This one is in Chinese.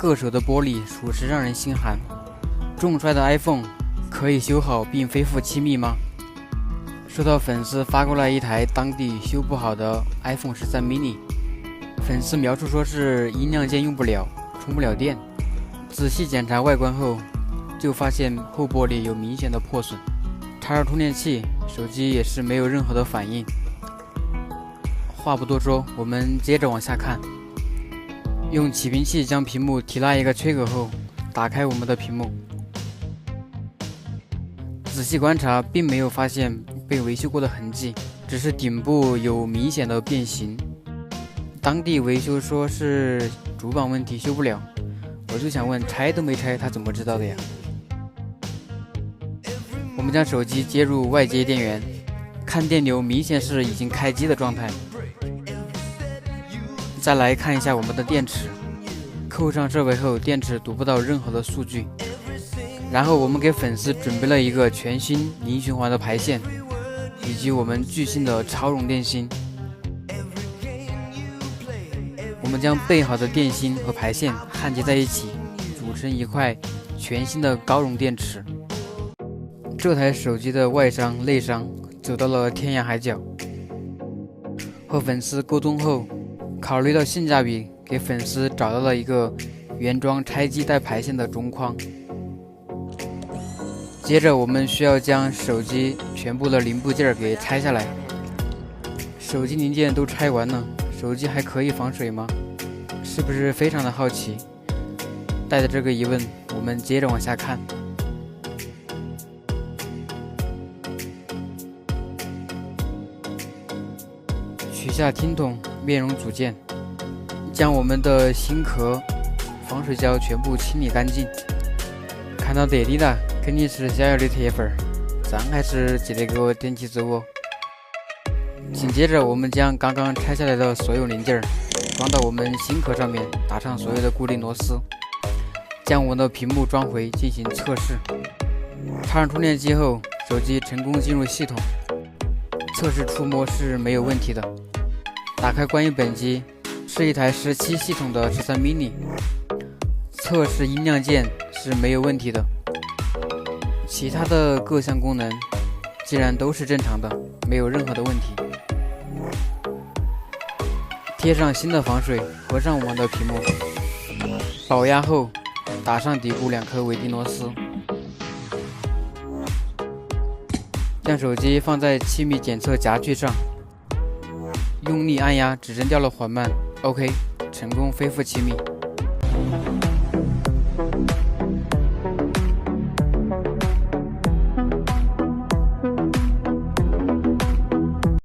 硌手的玻璃，属实让人心寒。重摔的 iPhone 可以修好并恢复亲密吗？收到粉丝发过来一台当地修不好的 iPhone 13 mini， 粉丝描述说是音量键用不了，充不了电。仔细检查外观后，就发现后玻璃有明显的破损。插上充电器，手机也是没有任何的反应。话不多说，我们接着往下看。用起屏器将屏幕提拉一个缺口后，打开我们的屏幕。仔细观察，并没有发现被维修过的痕迹，只是顶部有明显的变形。当地维修说是主板问题修不了，我就想问，拆都没拆，他怎么知道的呀？我们将手机接入外接电源，看电流明显是已经开机的状态。再来看一下我们的电池，扣上设备后，电池读不到任何的数据。然后我们给粉丝准备了一个全新零循环的排线，以及我们巨星的超容电芯。我们将备好的电芯和排线焊接在一起，组成一块全新的高容电池。这台手机的外商内商走到了天涯海角。和粉丝沟通后，考虑到性价比，给粉丝找到了一个原装拆机带排线的中框。接着我们需要将手机全部的零部件给拆下来。手机零件都拆完了，手机还可以防水吗？是不是非常的好奇？带着这个疑问，我们接着往下看。取下听筒、面容组件，将我们的芯壳、防水胶全部清理干净。看到这里了，肯定是小小的铁粉，咱还是记得给我点起走哦。紧接着，我们将刚刚拆下来的所有零件装到我们芯壳上面，打上所有的固定螺丝，将我们的屏幕装回进行测试。插上充电器后，手机成功进入系统，测试触摸是没有问题的。打开关于本机，是一台17系统的13 mini， 测试音量键是没有问题的。其他的各项功能既然都是正常的，没有任何的问题。贴上新的防水，合上我们的屏幕，保压后打上底部2颗尾钉螺丝，将手机放在气密检测夹具上，用力按压，指针掉了缓慢。OK， 成功恢复气密。